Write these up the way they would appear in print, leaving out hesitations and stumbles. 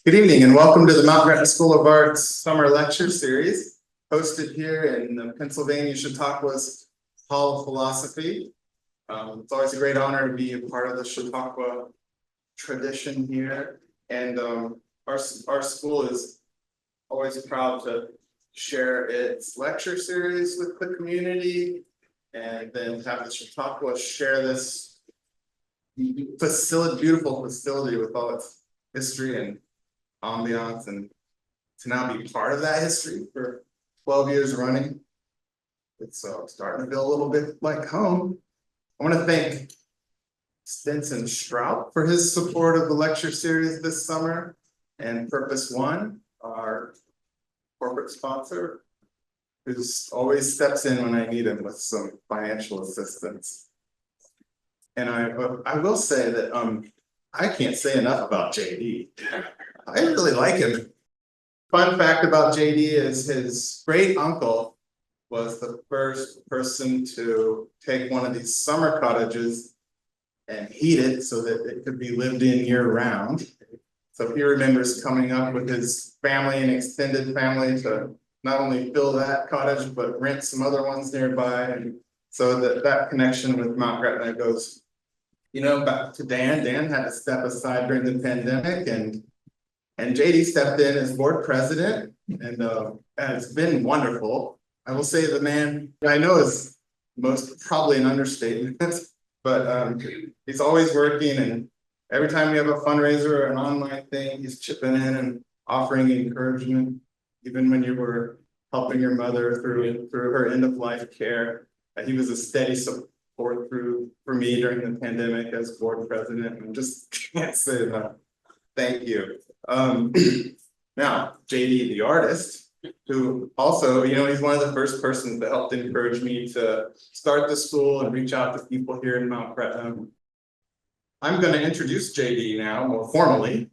Good evening and welcome to the Mount Gretna School of Arts Summer Lecture Series, hosted here in the Pennsylvania Chautauqua's Hall of Philosophy. It's always a great honor to be a part of the Chautauqua tradition here, and our school is always proud to share its lecture series with the community, and then have the Chautauqua share this beautiful facility with all its history and ambiance, and to now be part of that history for 12 years running. It's starting to feel a little bit like home. I want to thank Stinson Strout for his support of the lecture series this summer, and Purpose One, our corporate sponsor, who always steps in when I need him with some financial assistance. And I will say that I can't say enough about JD. I really like him. Fun fact about JD is his great uncle was the first person to take one of these summer cottages and heat it so that it could be lived in year round. So he remembers coming up with his family and extended family to not only fill that cottage, but rent some other ones nearby. And so that connection with Mount Gretna goes, back to Dan. Dan had to step aside during the pandemic, and JD stepped in as board president, and it's been wonderful. I will say the man I know is probably an understatement, but he's always working, and every time we have a fundraiser or an online thing, he's chipping in and offering encouragement, even when you were helping your mother through her end of life care. He was a steady support for me during the pandemic as board president, and just can't say enough. Thank you. Now, JD, the artist, who also, he's one of the first persons that helped encourage me to start the school and reach out to people here in Mount Gretna. I'm going to introduce JD now more formally.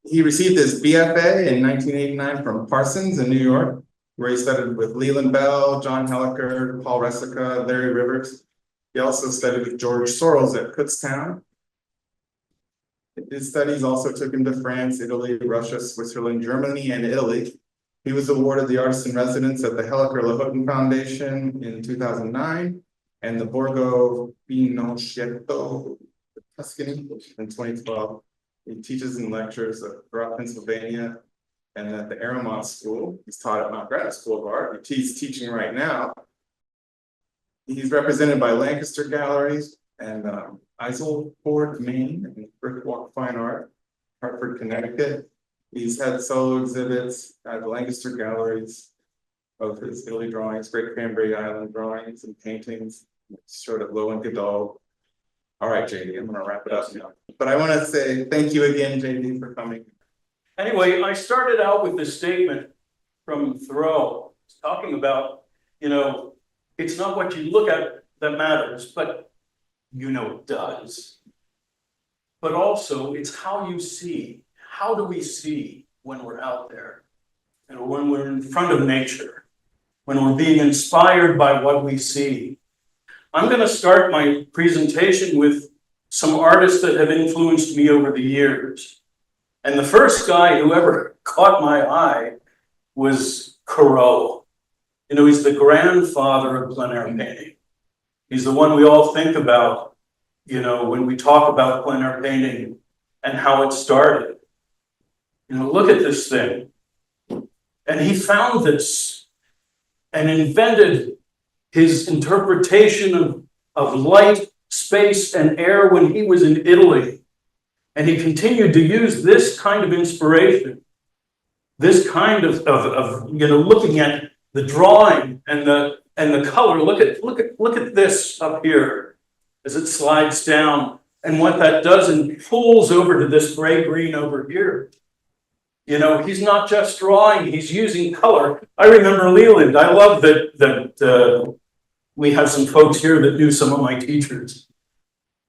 He received his BFA in 1989 from Parsons in New York, where he studied with Leland Bell, John Helliker, Paul Ressica, Larry Rivers. He also studied with George Sorrells at Kutztown. His studies also took him to France, Italy, Russia, Switzerland, Germany, and Italy. He was awarded the Artist in Residence at the Helliker-Lahoten Foundation in 2009 and the Borgo Pinochetto, Tuscany, in 2012. He teaches and lectures throughout Pennsylvania and at the Aramont School. He's taught at Mount Gretna School of Art. He's teaching right now. He's represented by Lancaster Galleries and Eiselford, Maine, and Brick Walk Fine Art, Hartford, Connecticut. He's had solo exhibits at the Lancaster Galleries of his Italy drawings, Great Cranberry Island drawings and paintings, showed at Low and Godot. All right, JD, I'm going to wrap it up now. But I want to say thank you again, JD, for coming. Anyway, I started out with this statement from Thoreau, talking about, it's not what you look at that matters, but it does. But also, it's how you see. How do we see when we're out there? When we're in front of nature, when we're being inspired by what we see. I'm going to start my presentation with some artists that have influenced me over the years. And the first guy who ever caught my eye was Corot. He's the grandfather of plein air painting. He's the one we all think about, when we talk about plein air painting and how it started. Look at this thing. And he found this and invented his interpretation of light, space, and air when he was in Italy. And he continued to use this kind of inspiration, this kind of looking at the drawing and the color. Look at this up here as it slides down, and what that does and pulls over to this gray-green over here. He's not just drawing, he's using color. I remember Leland. I love that we have some folks here that knew some of my teachers.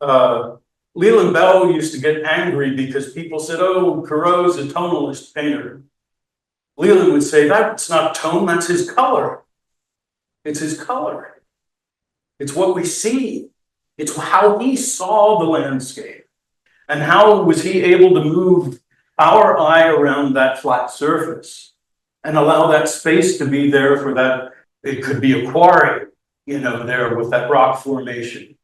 Leland Bell used to get angry because people said, oh, Corot's a tonalist painter. Leland would say, that's not tone, that's his color. It's his color. It's what we see. It's how he saw the landscape. And how was he able to move our eye around that flat surface and allow that space to be there for that. It could be a quarry, there with that rock formation.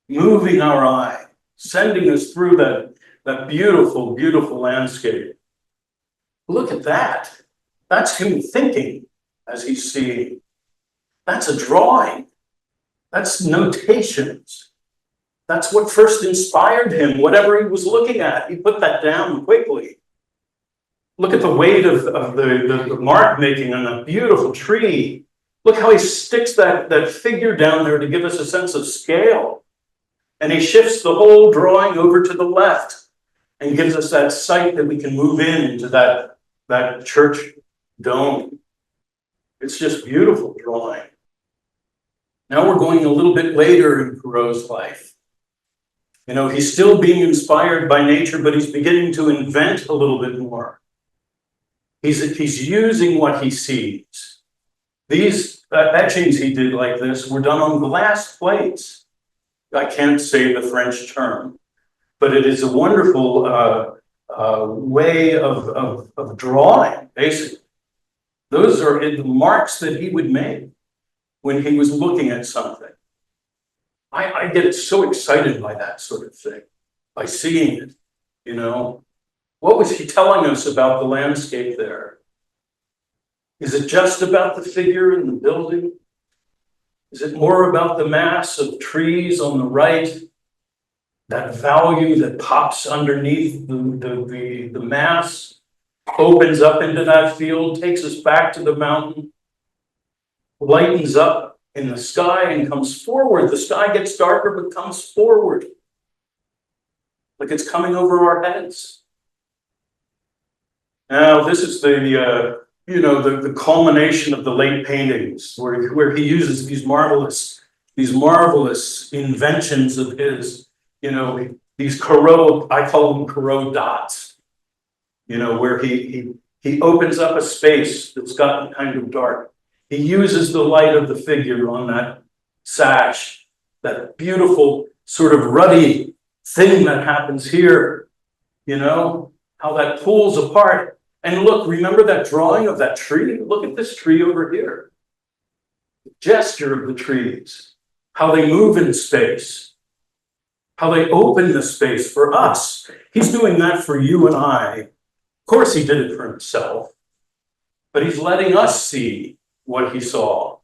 Moving our eye, sending us through that beautiful, beautiful landscape. Look at that. That's him thinking as he's seeing. That's a drawing. That's notations. That's what first inspired him, whatever he was looking at. He put that down quickly. Look at the weight of the mark making on a beautiful tree. Look how he sticks that figure down there to give us a sense of scale. And he shifts the whole drawing over to the left and gives us that sight that we can move into that church dome. It's just beautiful drawing. Now we're going a little bit later in Corot's life. He's still being inspired by nature, but he's beginning to invent a little bit more. He's using what he sees. These etchings he did like this were done on glass plates. I can't say the French term, but it is a wonderful way of drawing, basically. Those are the marks that he would make when he was looking at something. I get so excited by that sort of thing, by seeing it, What was he telling us about the landscape there? Is it just about the figure in the building? Is it more about the mass of trees on the right? That value that pops underneath the mass, opens up into that field, takes us back to the mountain, lightens up in the sky and comes forward. The sky gets darker, but comes forward. Like it's coming over our heads. Now, this is the culmination of the late paintings, where he uses these marvelous inventions of his, these Corot, I call them Corot dots, where he opens up a space that's gotten kind of dark. He uses the light of the figure on that sash, that beautiful sort of ruddy thing that happens here, how that pulls apart. And look, remember that drawing of that tree? Look at this tree over here. The gesture of the trees, how they move in space, how they open the space for us. He's doing that for you and I. Of course, he did it for himself, but he's letting us see what he saw.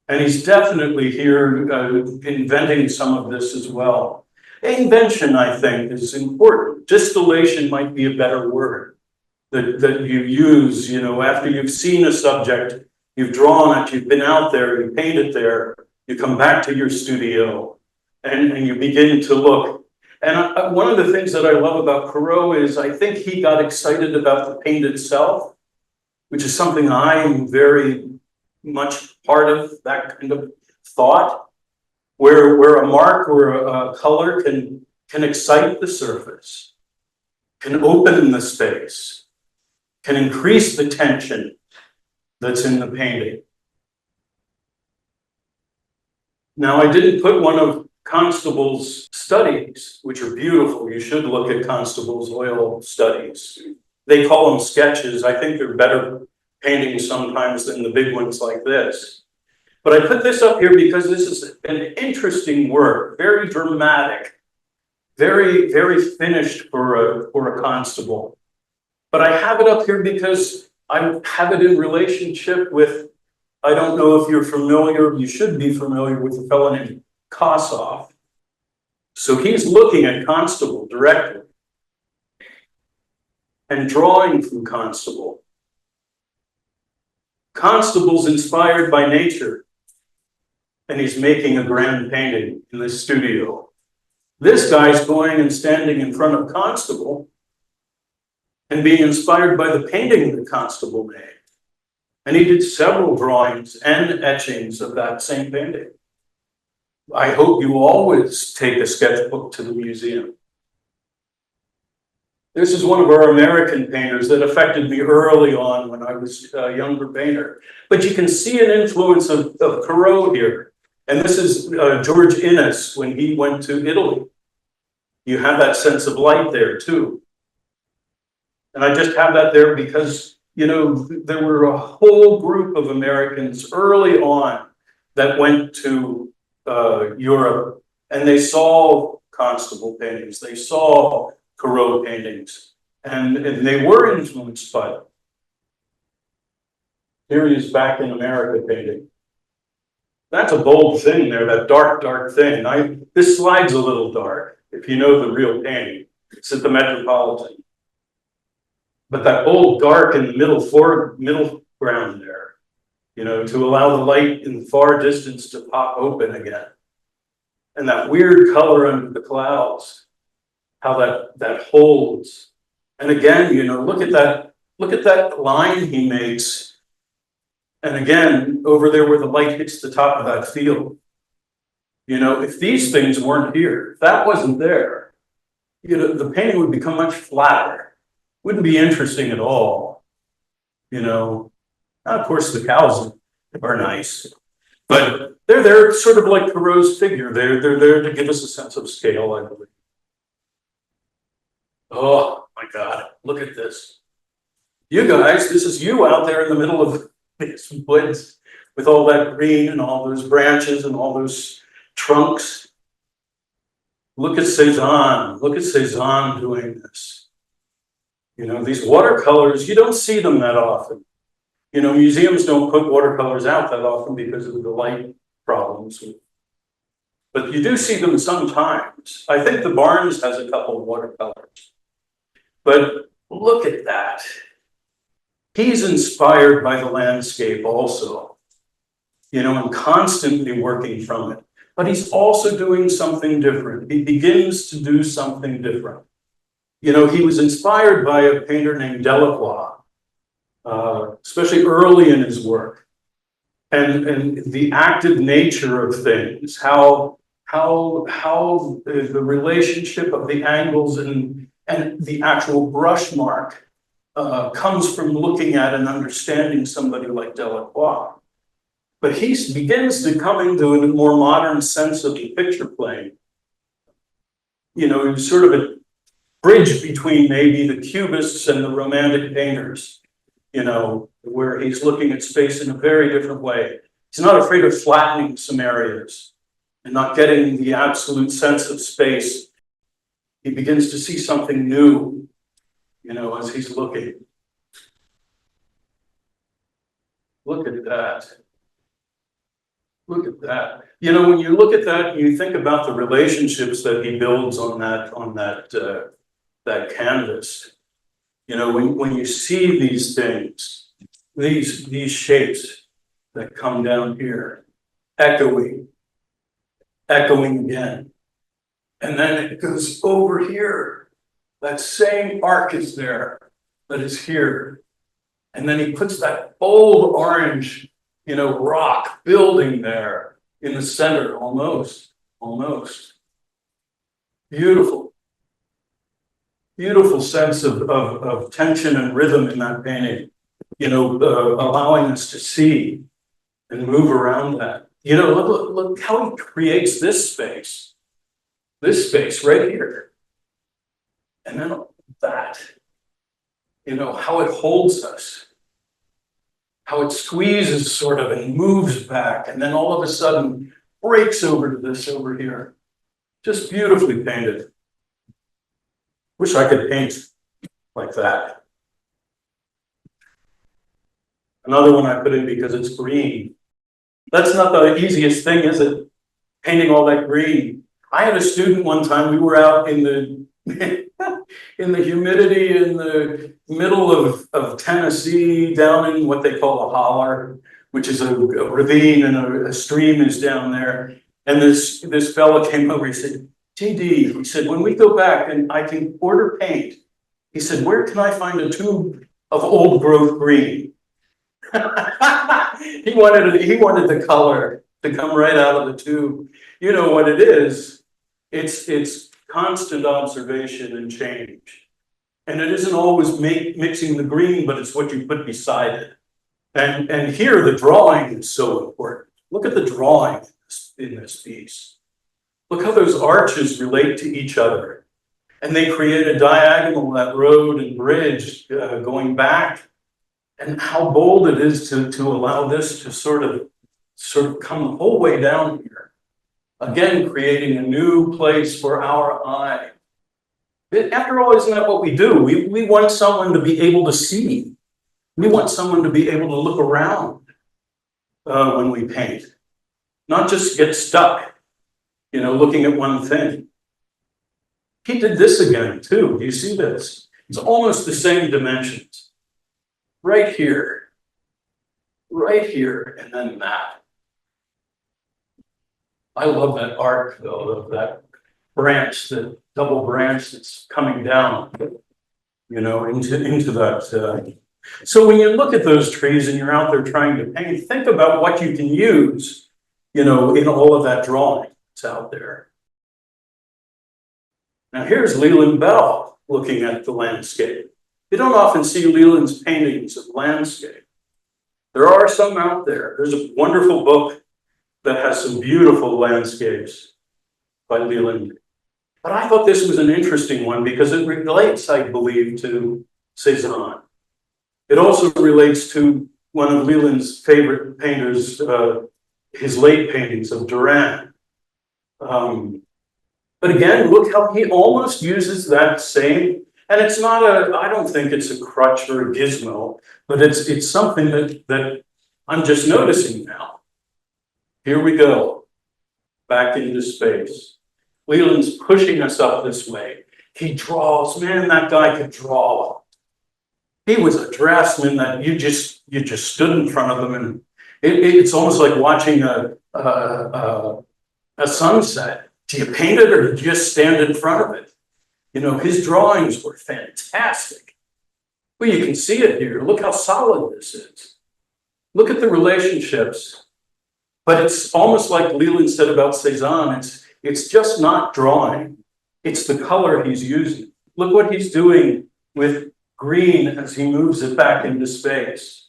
And he's definitely here inventing some of this as well. Invention, I think, is important. Distillation might be a better word that you use, after you've seen a subject, you've drawn it, you've been out there, you painted there, you come back to your studio and you begin to look. And one of the things that I love about Corot is I think he got excited about the paint itself, which is something I'm very much part of, that kind of thought, where a mark or a color can excite the surface, can open the space, can increase the tension that's in the painting. Now, I didn't put one of Constable's studies, which are beautiful. You should look at Constable's oil studies. They call them sketches. I think they're better paintings sometimes than the big ones like this. But I put this up here because this is an interesting work, very dramatic, very, very finished for a Constable. But I have it up here because I have it in relationship with, I don't know if you're familiar, you should be familiar with a fellow named Kossoff. So he's looking at Constable directly and drawing from Constable. Constable's inspired by nature, and he's making a grand painting in the studio. This guy's going and standing in front of Constable and being inspired by the painting that Constable made. And he did several drawings and etchings of that same painting. I hope you always take a sketchbook to the museum. This is one of our American painters that affected me early on when I was a younger painter. But you can see an influence of Corot here. And this is George Inness when he went to Italy. You have that sense of light there too. And I just have that there because, you know, there were a whole group of Americans early on that went to Europe, and they saw Constable paintings, they saw Corot paintings, and they were influenced by them. Here he is back in America painting. That's a bold thing there, that dark, dark thing. This slide's a little dark, if you know the real painting. It's at the Metropolitan. But that bold dark in the middle ground there, you know, to allow the light in the far distance to pop open again. And that weird color under the clouds, how that holds. And again, you know, look at that line he makes. And again, over there where the light hits the top of that field. You know, if these things weren't here, if that wasn't there, you know, the painting would become much flatter. Wouldn't be interesting at all. You know, now, of course, the cows are nice, but they're there sort of like Corot's figure. They're there to give us a sense of scale, I believe. Oh my God, look at this. You guys, this is you out there in the middle of these woods with all that green and all those branches and all those trunks. Look at Cézanne. Look at Cézanne doing this. You know, these watercolors, you don't see them that often. You know, museums don't put watercolors out that often because of the light problems. But you do see them sometimes. I think the Barnes has a couple of watercolors. But look at that. He's inspired by the landscape also, you know, and constantly working from it. But he's also doing something different. He begins to do something different. You know, he was inspired by a painter named Delacroix, especially early in his work, and the active nature of things, how the relationship of the angles and the actual brush mark comes from looking at and understanding somebody like Delacroix. But he begins to come into a more modern sense of the picture plane. You know, he's sort of a bridge between maybe the Cubists and the Romantic painters, you know, where he's looking at space in a very different way. He's not afraid of flattening some areas and not getting the absolute sense of space. He begins to see something new, you know, as he's looking. Look at that. Look at that. You know, when you look at that, you think about the relationships that he builds on that canvas. You know, when you see these things, these shapes that come down here, echoing again. And then it goes over here. That same arc is there that is here. And then he puts that bold orange, you know, rock building there in the center, almost. Beautiful. Beautiful sense of tension and rhythm in that painting, you know, allowing us to see and move around that. You know, look how he creates this space right here. And then that, you know, how it holds us, how it squeezes sort of and moves back, and then all of a sudden breaks over to this over here. Just beautifully painted. Wish I could paint like that. Another one I put in because it's green. That's not the easiest thing, is it? Painting all that green. I had a student one time, we were out in the in the humidity in the middle of Tennessee, down in what they call a holler, which is a ravine, and a stream is down there. And this fella came over, he said, JD, he said, when we go back and I can order paint, he said, where can I find a tube of old growth green? He wanted the color to come right out of the tube. You know what it is? It's constant observation and change. And it isn't always mixing the green, but it's what you put beside it. And here the drawing is so important. Look at the drawing in this piece. Look how those arches relate to each other. And they create a diagonal, that road and bridge going back. And how bold it is to allow this to sort of come the whole way down here. Again, creating a new place for our eye. After all, isn't that what we do? We want someone to be able to see. We want someone to be able to look around when we paint. Not just get stuck, looking at one thing. He did this again too. Do you see this? It's almost the same dimensions. Right here, and then that. I love that arc though, of that branch, the double branch that's coming down, into that. So when you look at those trees and you're out there trying to paint, think about what you can use, in all of that drawing that's out there. Now here's Leland Bell looking at the landscape. You don't often see Leland's paintings of landscape. There are some out there. There's a wonderful book that has some beautiful landscapes by Leland. But I thought this was an interesting one because it relates, I believe, to Cézanne. It also relates to one of Leland's favorite painters, his late paintings of Duran. But again, look how he almost uses that same, and it's not I don't think it's a crutch or a gizmo, but it's something that I'm just noticing now. Here we go, back into space. Leland's pushing us up this way. He draws, man, that guy could draw. He was a draftsman that you just stood in front of him, and it's almost like watching a sunset. Do you paint it or do you just stand in front of it? His drawings were fantastic. Well, you can see it here. Look how solid this is. Look at the relationships. But it's almost like Leland said about Cézanne. It's just not drawing. It's the color he's using. Look what he's doing with green as he moves it back into space.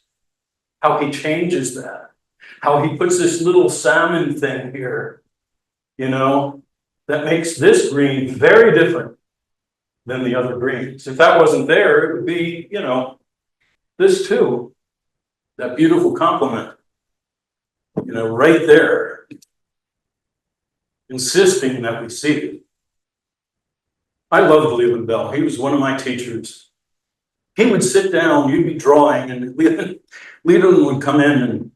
How he changes that. How he puts this little salmon thing here, that makes this green very different than the other greens. If that wasn't there, it would be, this too, that beautiful complement, right there, insisting that we see it. I loved Leland Bell. He was one of my teachers. He would sit down, you'd be drawing, and Leland would come in and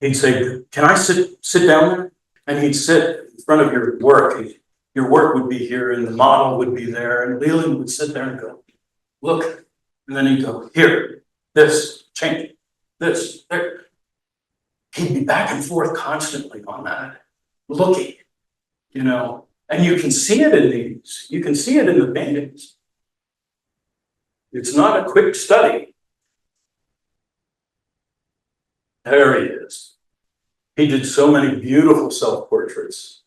he'd say, "Can I sit down there?" And he'd sit in front of your work. Your work would be here and the model would be there. And Leland would sit there and go, "Look." And then he'd go, "Here, this, change it, this, there." He'd be back and forth constantly on that, looking, and you can see it in these. You can see it in the paintings. It's not a quick study. There he is. He did so many beautiful self-portraits.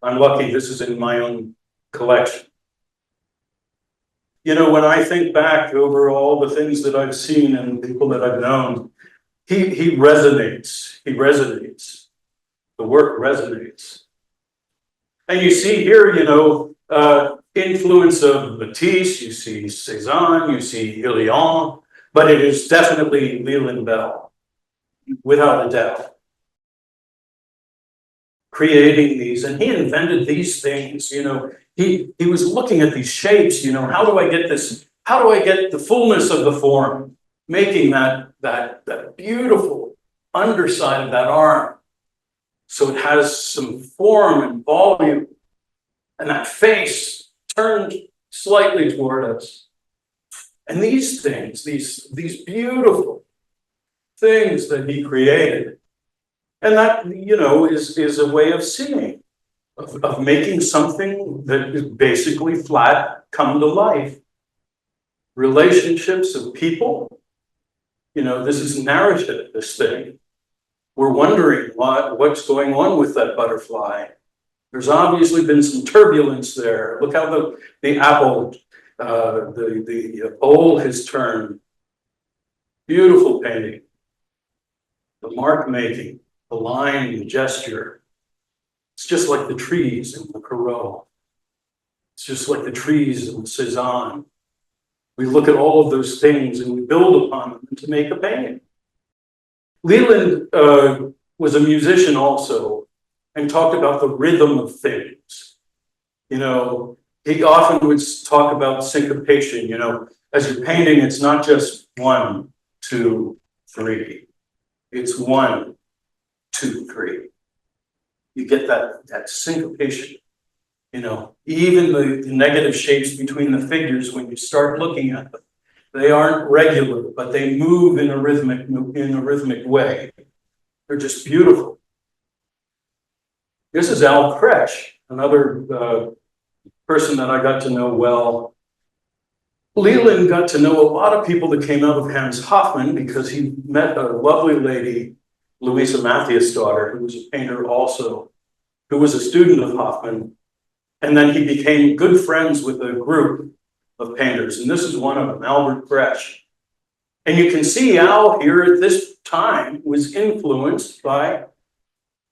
I'm lucky this is in my own collection. When I think back over all the things that I've seen and people that I've known, he resonates. He resonates. The work resonates. And you see here, influence of Matisse, you see Cézanne, you see Hilliard, but it is definitely Leland Bell, without a doubt. Creating these, and he invented these things, he was looking at these shapes, how do I get this, how do I get the fullness of the form, making that beautiful underside of that arm, so it has some form and volume, and that face turned slightly toward us. And these things, these beautiful things that he created, and that, is a way of seeing, of making something that is basically flat come to life. Relationships of people, this is narrative, this thing. We're wondering what's going on with that butterfly. There's obviously been some turbulence there. Look how the apple, the bowl has turned. Beautiful painting. The mark making. The line, the gesture. It's just like the trees in the Corot. It's just like the trees in Cezanne. We look at all of those things and we build upon them to make a painting. Leland was a musician also and talked about the rhythm of things. You know, he often would talk about syncopation. You know, as you're painting, it's not just 1, 2, 3. It's 1, 2, 3. You get that syncopation. You know, even the negative shapes between the figures, when you start looking at them, they aren't regular, but they move in a rhythmic way. They're just beautiful. This is Al Kresh, another person that I got to know well. Leland got to know a lot of people that came out of Hans Hofmann because he met a lovely lady, Louisa Mathias' daughter, who was a painter also, who was a student of Hofmann. And then he became good friends with a group of painters. And this is one of them, Albert Kresh. And you can see Al here at this time was influenced by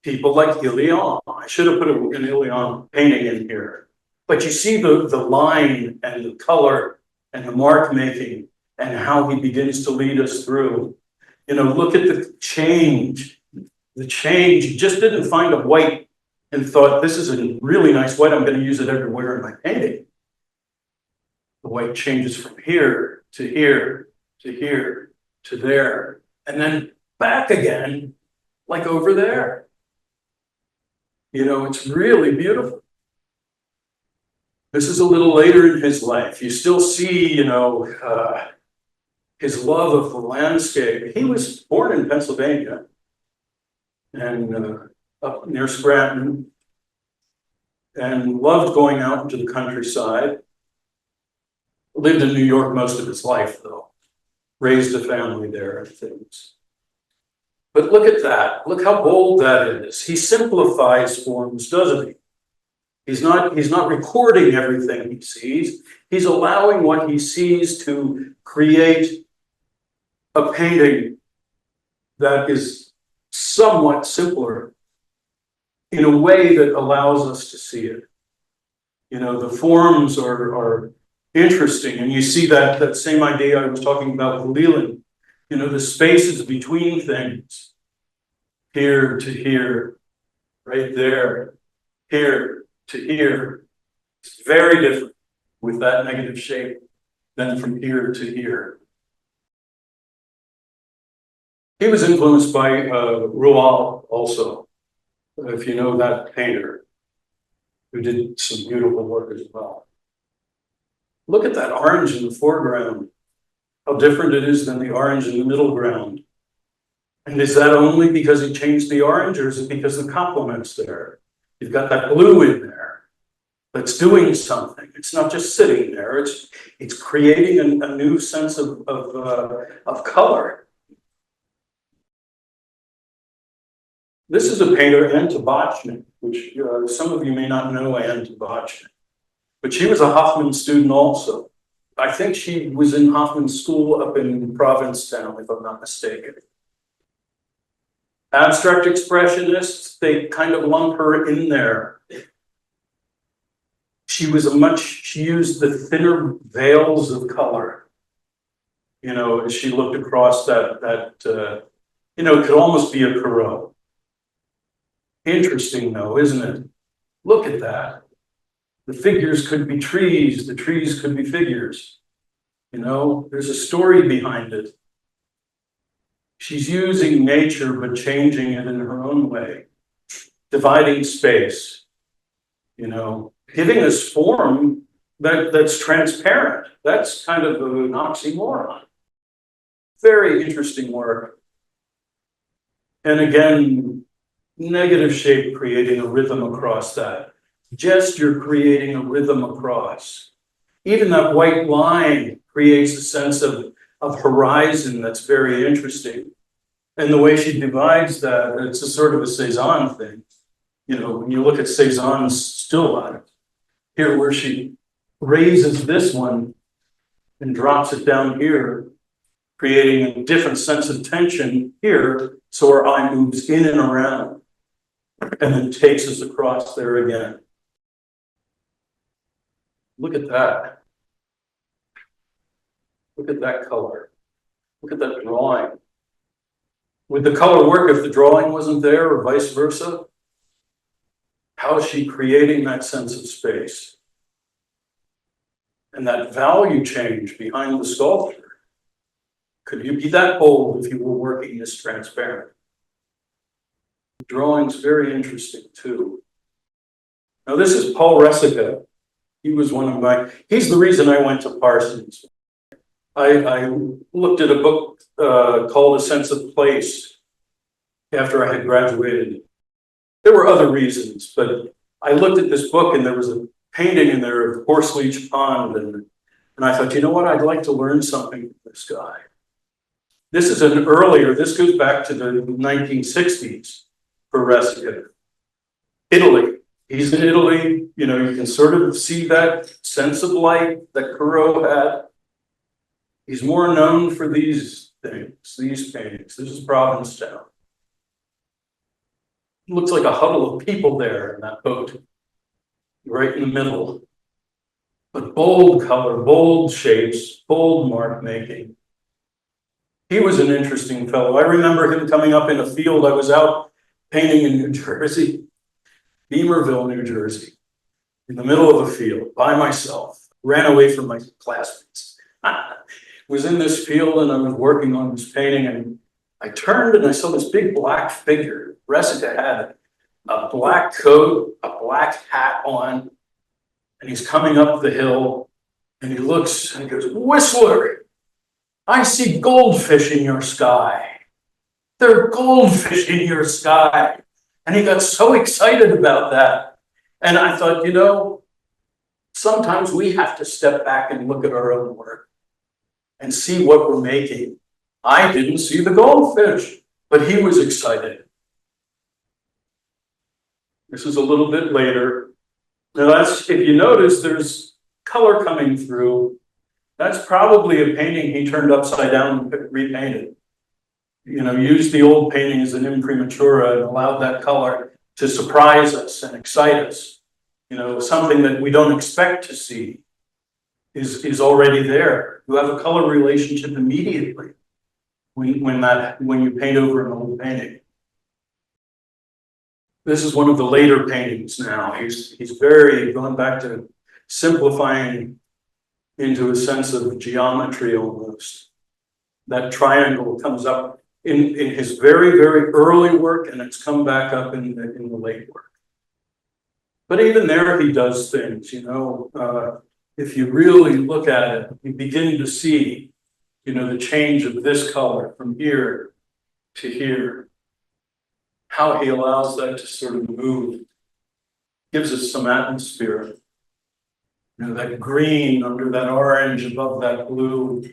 people like Ilion. I should have put an Ilion painting in here. But you see the line and the color and the mark making and how he begins to lead us through. You know, look at the change. The change, he just didn't find a white and thought, this is a really nice white, I'm going to use it everywhere in my painting. The white changes from here to here to here to there, and then back again, like over there. You know, it's really beautiful. This is a little later in his life. You still see, you know, his love of the landscape. He was born in Pennsylvania and up near Scranton, and loved going out into the countryside. Lived in New York most of his life, though. Raised a family there and things. But look at that. Look how bold that is. He simplifies forms, doesn't he? He's not recording everything he sees. He's allowing what he sees to create a painting that is somewhat simpler in a way that allows us to see it. You know, the forms are interesting, and you see that same idea I was talking about with Leland. You know, the spaces between things, here to here, right there, here to here. It's very different with that negative shape than from here to here. He was influenced by Rouault also. If you know that painter, who did some beautiful work as well. Look at that orange in the foreground, how different it is than the orange in the middle ground. And is that only because he changed the orange, or is it because the complement's there? You've got that blue in there that's doing something. It's not just sitting there, it's creating a new sense of color. This is a painter, Anne Tabachnik, which some of you may not know Anne Tabachnik, but she was a Hofmann student also. I think she was in Hofmann's school up in Provincetown, if I'm not mistaken. Abstract expressionists, they kind of lump her in there. She used the thinner veils of color, you know, as she looked across that you know, it could almost be a Corot. Interesting though, isn't it? Look at that. The figures could be trees, the trees could be figures. You know, there's a story behind it. She's using nature, but changing it in her own way. Dividing space, you know, giving us form that's transparent. That's kind of an oxymoron. Very interesting work. And again, negative shape creating a rhythm across that. Gesture creating a rhythm across. Even that white line creates a sense of horizon that's very interesting. And the way she divides that, it's a sort of a Cezanne thing. You know, when you look at Cezanne's still life, here where she raises this one and drops it down here, creating a different sense of tension here, so our eye moves in and around, and then takes us across there again. Look at that. Look at that color. Look at that drawing. Would the color work if the drawing wasn't there, or vice versa? How is she creating that sense of space? And that value change behind the sculpture. Could you be that bold if you were working this transparent? The drawing's very interesting too. Now this is Paul Resica. He was he's the reason I went to Parsons. I looked at a book called A Sense of Place after I had graduated. There were other reasons, but I looked at this book and there was a painting in there of Horseleech Pond, and I thought, you know what, I'd like to learn something from this guy. This is this goes back to the 1960s for Resica. Italy. He's in Italy, you know, you can sort of see that sense of light that Corot had. He's more known for these things, these paintings. This is Provincetown. It looks like a huddle of people there in that boat, right in the middle. But bold color, bold shapes, bold mark making. He was an interesting fellow. I remember him coming up in a field. I was out painting in New Jersey, Beamerville, New Jersey, in the middle of a field by myself. Ran away from my classmates. Was in this field and I was working on this painting, and I turned and I saw this big black figure. Resica had a black coat, a black hat on, and he's coming up the hill and he looks and he goes, "Wissler, I see goldfish in your sky. There are goldfish in your sky." And he got so excited about that. And I thought, you know, sometimes we have to step back and look at our own work and see what we're making. I didn't see the goldfish, but he was excited. This is a little bit later. Now if you notice, there's color coming through. That's probably a painting he turned upside down and repainted. You know, used the old painting as an imprimatura and allowed that color to surprise us and excite us. You know, something that we don't expect to see is already there. You have a color relationship immediately when you paint over an old painting. This is one of the later paintings now. He's very gone back to simplifying into a sense of geometry almost. That triangle comes up in his very, very early work, and it's come back up in the late work. But even there, he does things, you know. If you really look at it, you begin to see, you know, the change of this color from here to here. How he allows that to sort of move. Gives us some atmosphere. You know, that green under that orange above that blue.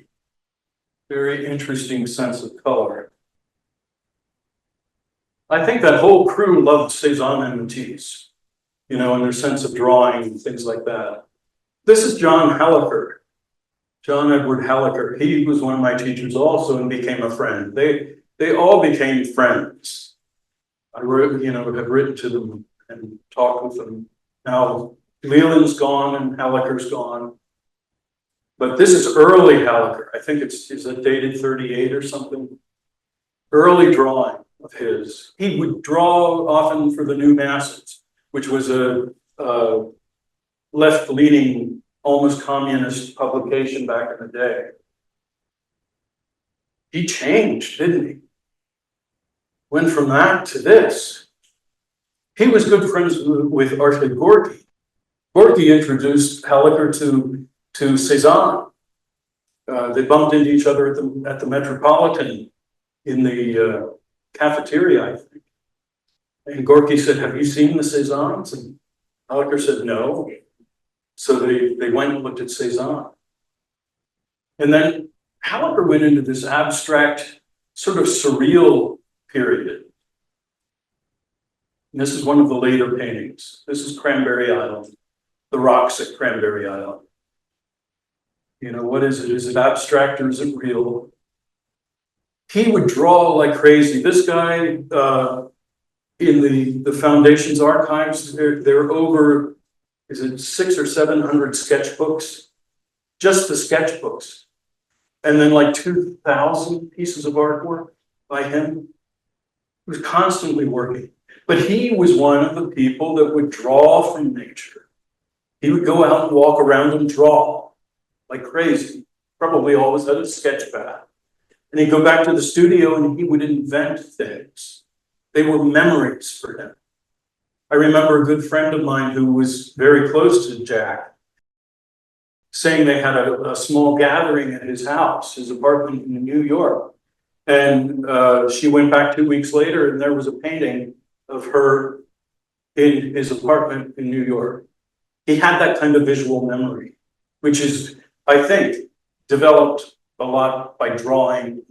Very interesting sense of color. I think that whole crew loved Cezanne and Matisse, you know, and their sense of drawing and things like that. This is John Helliker, John Edward Helliker. He was one of my teachers also and became a friend. They all became friends. I wrote, you know, have written to them and talked with them. Now, Leland's gone and Helliker's gone. But this is early Helliker. I think is it dated 38 or something? Early drawing of his. He would draw often for the New Masses, which was a left-leaning, almost communist publication back in the day. He changed, didn't he? Went from that to this. He was good friends with Arthur Gorky. Gorky introduced Helliker to Cezanne. They bumped into each other at the Metropolitan in the cafeteria, I think. And Gorky said, "Have you seen the Cezannes?" And Helliker said, "No." So they went and looked at Cezanne. And then Helliker went into this abstract, sort of surreal period. And this is one of the later paintings. This is Cranberry Island, the rocks at Cranberry Island. You know, what is it? Is it abstract or is it real? He would draw like crazy. This guy, in the Foundation's archives, they're over is it 600 or 700 sketchbooks? Just the sketchbooks. And then like 2,000 pieces of artwork by him. He was constantly working. But he was one of the people that would draw from nature. He would go out and walk around and draw like crazy. Probably always had a sketch pad. And he'd go back to the studio and he would invent things. They were memories for him. I remember a good friend of mine who was very close to Jack saying they had a small gathering at his house, his apartment in New York. And she went back 2 weeks later and there was a painting of her in his apartment in New York. He had that kind of visual memory, which is, I think, developed a lot by drawing,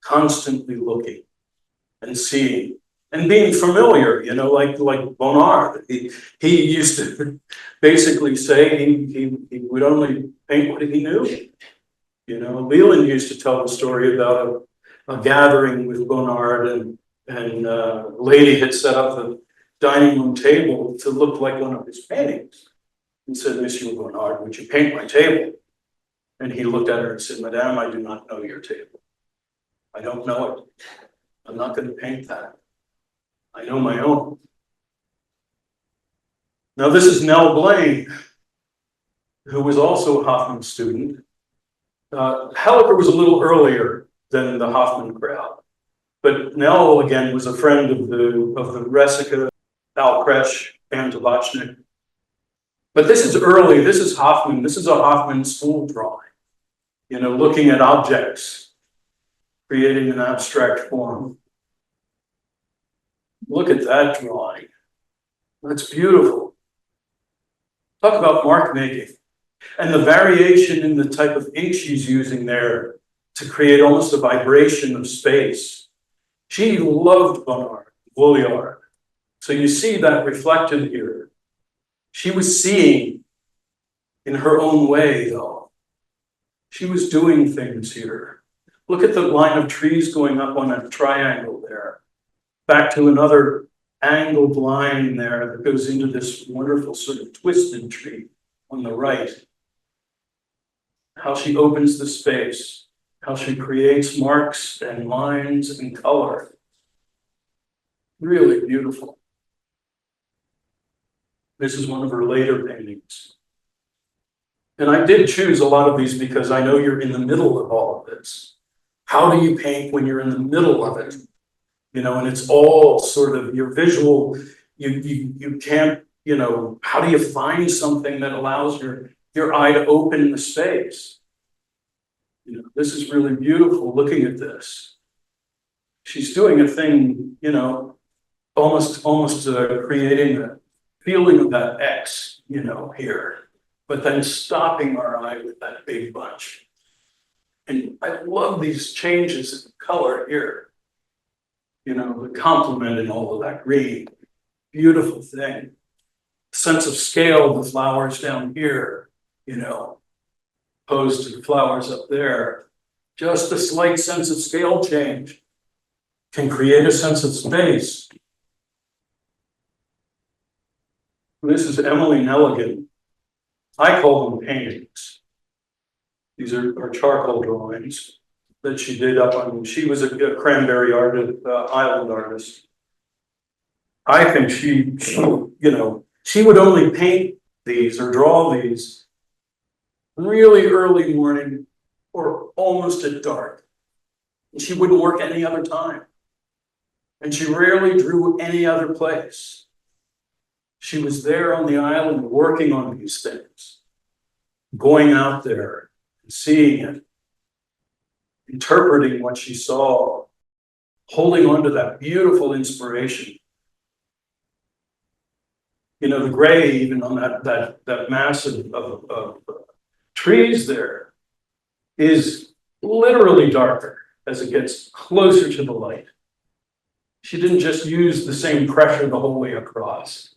constantly looking and seeing and being familiar, you know, like Bonnard. He used to basically say he would only paint what he knew. You know, Leland used to tell the story about a gathering with Bonnard and a lady had set up the dining room table to look like one of his paintings and said, "Monsieur Bonnard, would you paint my table?" And he looked at her and said, "Madame, I do not know your table. I don't know it. I'm not going to paint that. I know my own." Now this is Nell Blaine, who was also a Hoffman student. Helliker was a little earlier than the Hoffman crowd, but Nell again was a friend of the Resica, Al Kresch, and Tabachnik. But this is early. This is Hoffman. This is a Hoffman school drawing. You know, looking at objects, creating an abstract form. Look at that drawing. That's beautiful. Talk about mark making. And the variation in the type of ink she's using there to create almost a vibration of space. She loved Bonnard, Vuillard. So you see that reflected here. She was seeing in her own way, though. She was doing things here. Look at the line of trees going up on a triangle there. Back to another angled line there that goes into this wonderful sort of twisted tree on the right. How she opens the space, how she creates marks and lines and color. Really beautiful. This is one of her later paintings. And I did choose a lot of these because I know you're in the middle of all of this. How do you paint when you're in the middle of it? You know, and it's all sort of your visual, you can't, you know, how do you find something that allows your eye to open the space? You know, this is really beautiful looking at this. She's doing a thing, you know, almost creating a feeling of that X, you know, here, but then stopping our eye with that big bunch. And I love these changes in color here. You know, the complement and all of that green. Beautiful thing. Sense of scale, the flowers down here, you know, opposed to the flowers up there. Just a slight sense of scale change can create a sense of space. This is Emily Nelligan. I call them paintings. These are charcoal drawings that she did up on. She was a Cranberry artist, island artist. I think she, you know, she would only paint these or draw these really early morning or almost at dark. And she wouldn't work any other time. And she rarely drew any other place. She was there on the island working on these things, going out there and seeing it, interpreting what she saw, holding on to that beautiful inspiration. You know, the gray, even on that mass of trees there, is literally darker as it gets closer to the light. She didn't just use the same pressure the whole way across.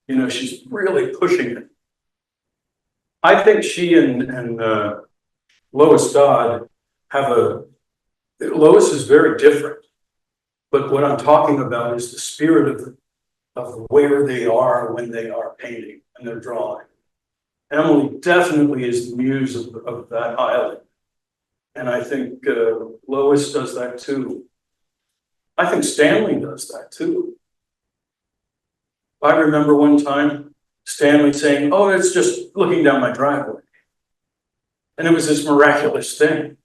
You know, she's really pushing it. I think she and Lois Dodd have Lois is very different, but what I'm talking about is the spirit of where they are when they are painting and they're drawing. Emily definitely is the muse of that island. And I think Lois does that too. I think Stanley does that too. I remember one time Stanley saying, "Oh, it's just looking down my driveway." And it was this miraculous thing.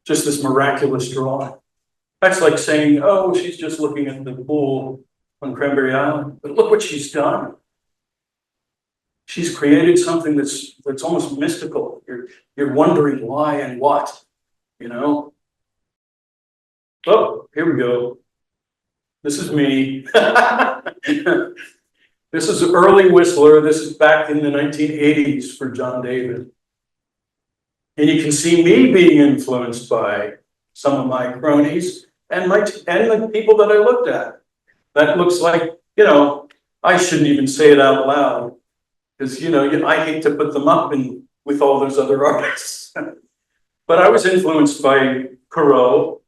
Just this miraculous drawing. That's like saying, "Oh, she's just looking at the pool on Cranberry Island." But look what she's done. She's created something that's almost mystical. You're wondering why and what, you know? Oh, here we go. This is me. This is early Wissler. This is back in the 1980s for John David. And you can see me being influenced by some of my cronies and the people that I looked at. That looks like, you know, I shouldn't even say it out loud. Because, you know, I hate to put them up with all those other artists. But I was influenced by Corot,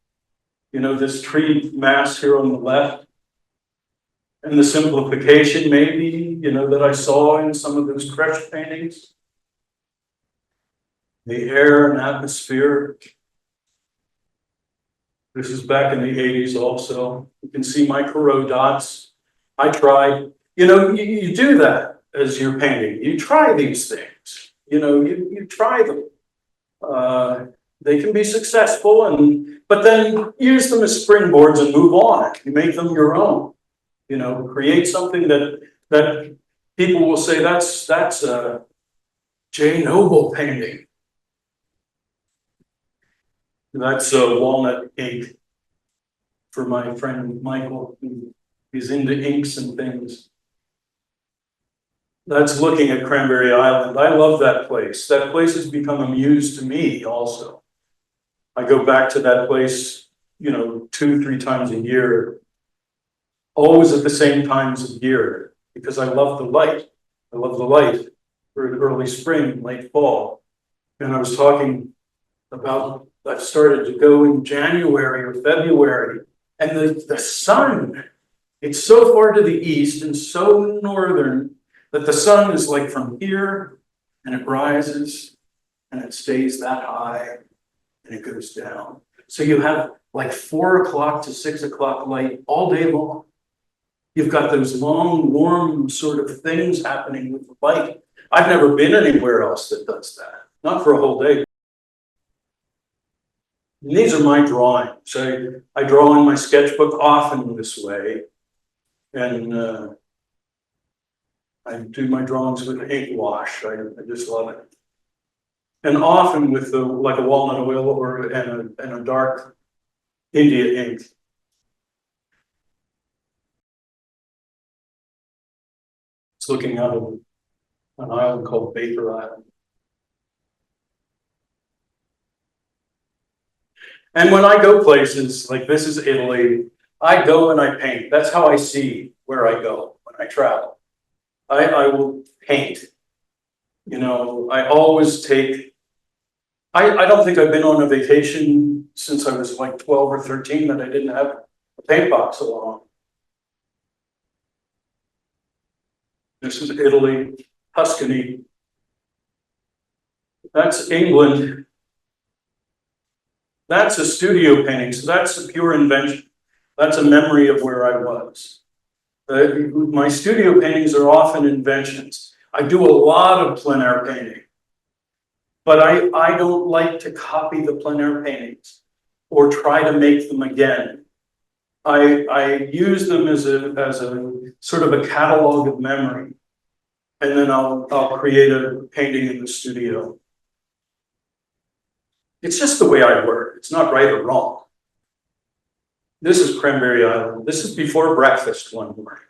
you know, this tree mass here on the left. And the simplification, maybe, you know, that I saw in some of those Kresch paintings. The air and atmosphere. This is back in the 80s also. You can see my Corot dots. I tried, you know, you do that as you're painting. You try these things, you know, you try them. They can be successful, but then use them as springboards and move on. You make them your own, you know, create something that people will say that's a J. Noble painting. That's a walnut ink for my friend Michael, who is into inks and things. That's looking at Cranberry Island. I love that place. That place has become a muse to me also. I go back to that place, you know, 2-3 times a year, always at the same times of year, because I love the light. I love the light for early spring, late fall. And I was talking about, I've started to go in January or February, and the sun, it's so far to the east and so northern that the sun is like from here, and it rises, and it stays that high, and it goes down. So you have like 4 o'clock to 6 o'clock light all day long. You've got those long, warm sort of things happening with the light. I've never been anywhere else that does that, not for a whole day. And these are my drawings. I draw in my sketchbook often this way, and I do my drawings with ink wash. I just love it. And often with like a walnut oil and a dark India ink. It's looking out of an island called Baker Island. And when I go places, like this is Italy, I go and I paint. That's how I see where I go when I travel. I will paint. You know, I always take, I don't think I've been on a vacation since I was like 12 or 13 that I didn't have a paint box along. This is Italy, Tuscany. That's England. That's a studio painting, so that's a pure invention. That's a memory of where I was. My studio paintings are often inventions. I do a lot of plein air painting, but I don't like to copy the plein air paintings or try to make them again. I use them as a sort of a catalog of memory, and then I'll create a painting in the studio. It's just the way I work. It's not right or wrong. This is Cranberry Island. This is before breakfast one morning.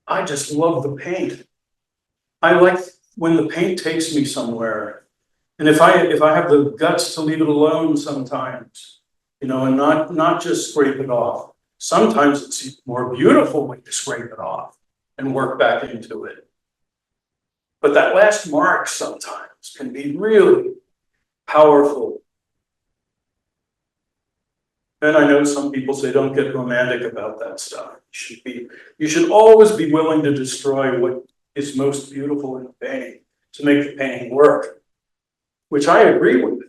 I just love the paint. I like when the paint takes me somewhere. And if I have the guts to leave it alone sometimes, you know, and not just scrape it off. Sometimes it's more beautiful when you scrape it off and work back into it. But that last mark sometimes can be really powerful. And I know some people say don't get romantic about that stuff. You should always be willing to destroy what is most beautiful in the painting to make the painting work, which I agree with.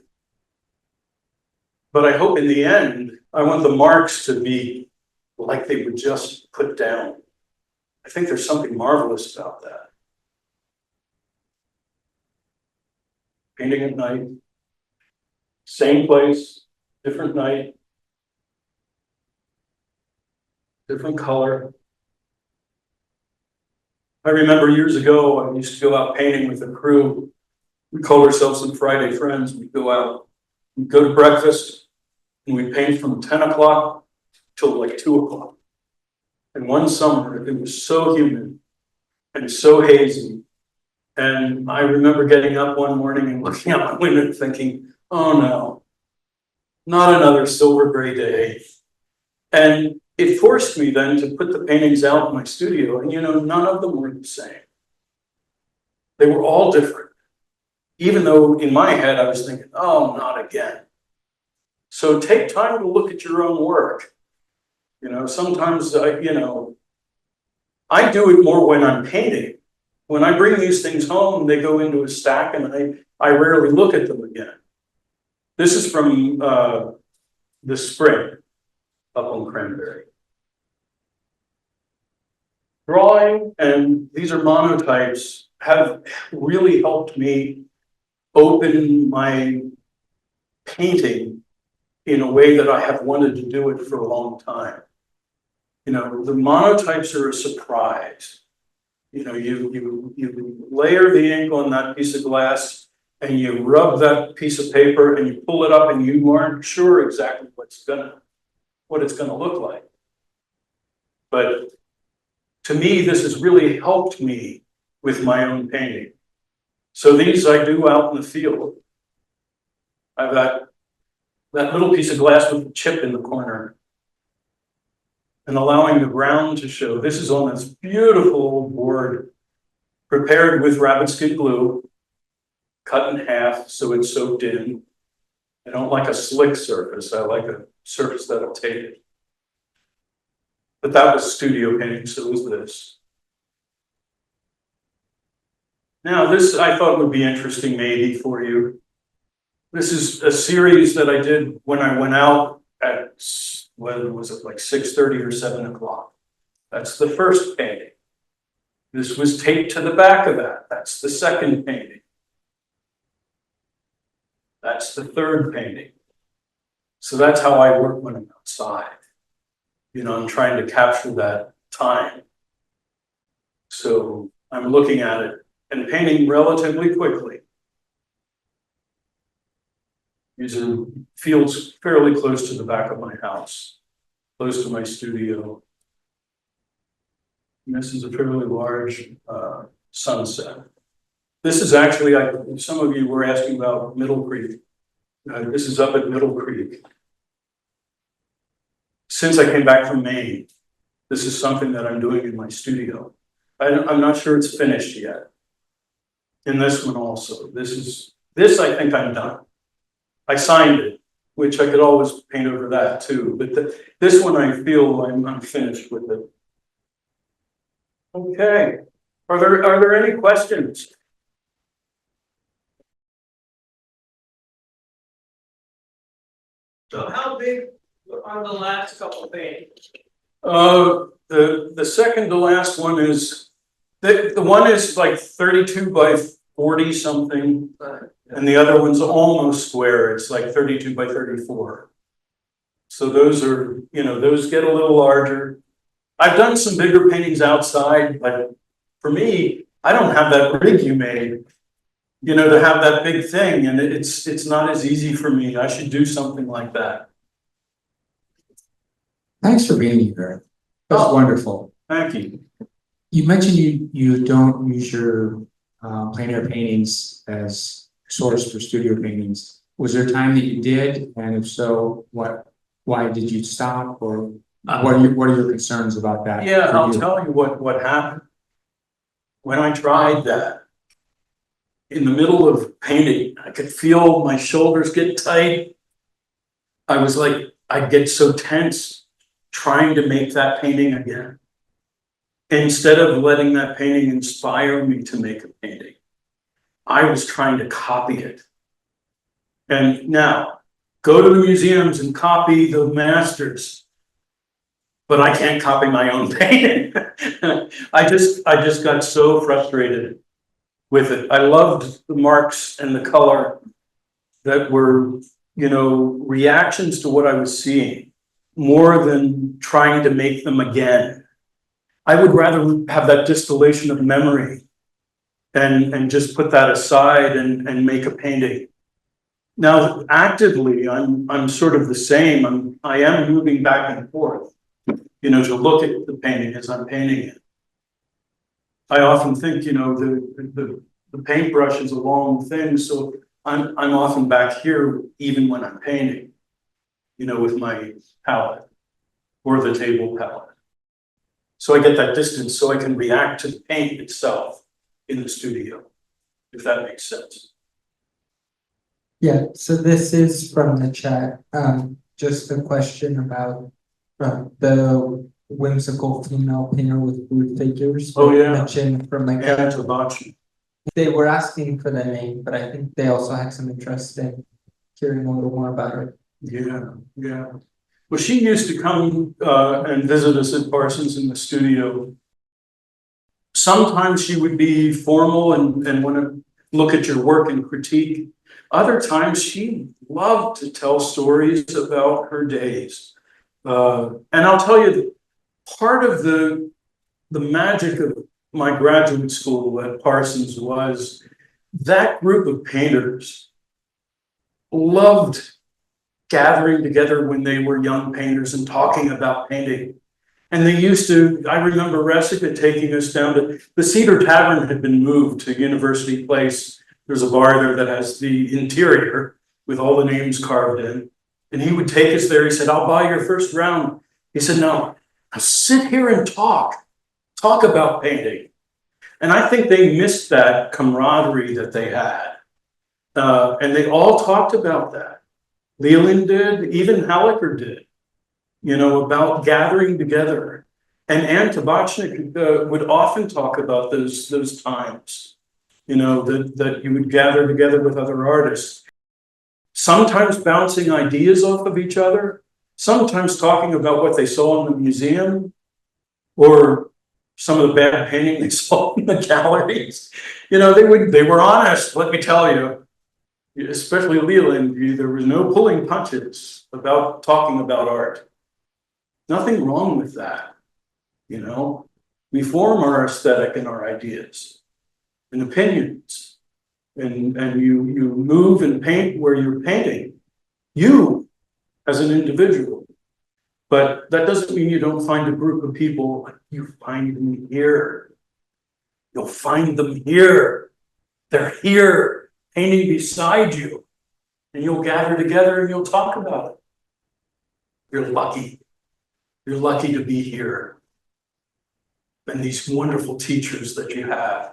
But I hope in the end, I want the marks to be like they were just put down. I think there's something marvelous about that. Painting at night, same place, different night, different color. I remember years ago, I used to go out painting with a crew. We called ourselves the Friday Friends. We'd go out, we'd go to breakfast, and we'd paint from 10 o'clock till like 2 o'clock. And one summer, it was so humid and so hazy. And I remember getting up one morning and looking out my window and thinking, oh no, not another silver gray day. And it forced me then to put the paintings out in my studio, and none of them were the same. They were all different. Even though in my head I was thinking, oh, not again. So take time to look at your own work. Sometimes I do it more when I'm painting. When I bring these things home, they go into a stack and I rarely look at them again. This is from the spring up on Cranberry. Drawing, and these are monotypes, have really helped me open my painting in a way that I have wanted to do it for a long time. The monotypes are a surprise. You layer the ink on that piece of glass and you rub that piece of paper and you pull it up and you aren't sure exactly what it's gonna look like. But to me, this has really helped me with my own painting. So these I do out in the field. I've got that little piece of glass with the chip in the corner and allowing the ground to show. This is on this beautiful board prepared with rabbit skin glue, cut in half so it's soaked in. I don't like a slick surface. I like a surface that'll take it. But that was studio painting, so was this. Now this I thought would be interesting maybe for you. This is a series that I did when I went out at, whether was it like 6:30 or 7 o'clock. That's the first painting. This was taped to the back of that. That's the second painting. That's the third painting. So that's how I work when I'm outside. I'm trying to capture that time. So I'm looking at it and painting relatively quickly. These are fields fairly close to the back of my house, close to my studio. And this is a fairly large sunset. This is actually, some of you were asking about Middle Creek. This is up at Middle Creek. Since I came back from Maine, this is something that I'm doing in my studio. I'm not sure it's finished yet. In this one also, this I think I'm done. I signed it, which I could always paint over that too, but this one I feel I'm finished with it. Okay, are there any questions? So how big are the last couple of paintings? The second to last one is, the one is like 32 by 40 something, and the other one's almost square. It's like 32 by 34. So those are, those get a little larger. I've done some bigger paintings outside, but for me, I don't have that rig you made, to have that big thing, and it's not as easy for me. I should do something like that. Thanks for being here. That's wonderful. Thank you. You mentioned you don't use your plein air paintings as source for studio paintings. Was there a time that you did, and if so, why did you stop, or what are your concerns about that? Yeah, I'll tell you what happened. When I tried that, in the middle of painting, I could feel my shoulders get tight. I was like I'd get so tense trying to make that painting again. Instead of letting that painting inspire me to make a painting, I was trying to copy it. And now, go to the museums and copy the masters, but I can't copy my own painting. I just got so frustrated with it. I loved the marks and the color that were, you know, reactions to what I was seeing, more than trying to make them again. I would rather have that distillation of memory and just put that aside and make a painting. Now, actively, I'm sort of the same. I am moving back and forth, you know, to look at the painting as I'm painting it. I often think, you know, the paintbrush is a long thing, so I'm often back here even when I'm painting, you know, with my palette or the table palette. So I get that distance so I can react to the paint itself in the studio, if that makes sense. Yeah, so this is from the chat, just a question about the whimsical female painter with blue figures. Oh, yeah. Mentioned from like, And Hibachi. they were asking for the name, but I think they also had some interest in hearing a little more about her. Yeah, yeah. Well, she used to come and visit us at Parsons in the studio. Sometimes she would be formal and want to look at your work and critique. Other times she loved to tell stories about her days. And I'll tell you, part of the magic of my graduate school at Parsons was that group of painters loved gathering together when they were young painters and talking about painting. And they used to, I remember Ressica taking us down to, the Cedar Tavern had been moved to University Place. There's a bar there that has the interior with all the names carved in. And he would take us there. He said, I'll buy your first round. He said, no, now sit here and talk about painting. And I think they missed that camaraderie that they had. And they all talked about that. Leland did, even Hallaker did, you know, about gathering together. And Ann Tabachnik would often talk about those times, you know, that you would gather together with other artists, sometimes bouncing ideas off of each other, sometimes talking about what they saw in the museum or some of the bad painting they saw in the galleries. You know, they were honest, let me tell you. Especially Leland, there was no pulling punches about talking about art. Nothing wrong with that, you know. We form our aesthetic and our ideas and opinions, and you move and paint where you're painting, you as an individual. But that doesn't mean you don't find a group of people. You find them here. You'll find them here. They're here, painting beside you, and you'll gather together and you'll talk about it. You're lucky. You're lucky to be here. And these wonderful teachers that you have.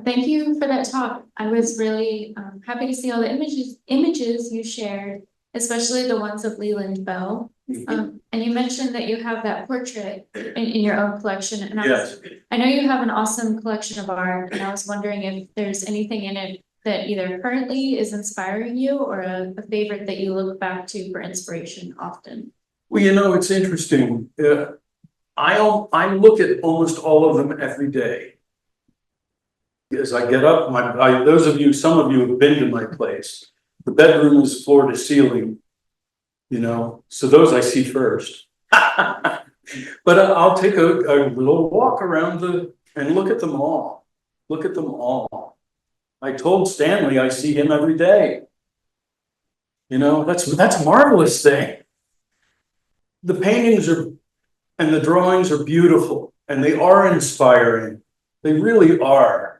Thank you for that talk. I was really happy to see all the images you shared, especially the ones of Leland Bell. And you mentioned that you have that portrait in your own collection. And I know you have an awesome collection of art, and I was wondering if there's anything in it that either currently is inspiring you or a favorite that you look back to for inspiration often. Well, you know, it's interesting. I look at almost all of them every day. As I get up, some of you have been to my place. The bedroom is floor to ceiling, you know, so those I see first. But I'll take a little walk around and look at them all. Look at them all. I told Stanley I see him every day. You know, that's a marvelous thing. The paintings and the drawings are beautiful, and they are inspiring. They really are.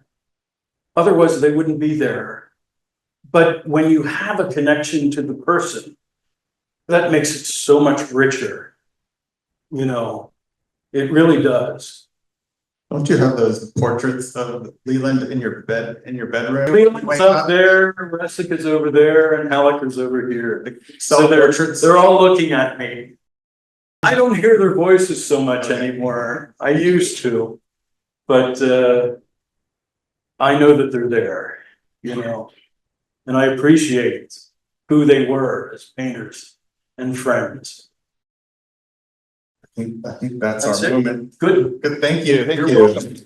Otherwise, they wouldn't be there. But when you have a connection to the person, that makes it so much richer. You know, it really does. Don't you have those portraits of Leland in your bedroom? Leland's up there, Ressica's over there, and Halicker's over here. So Self-portraits? they're all looking at me. I don't hear their voices so much anymore. I used to. But I know that they're there, you know, and I appreciate who they were as painters and friends. I think that's That's our it. moment. Good. Good, thank you, thank You're you. welcome.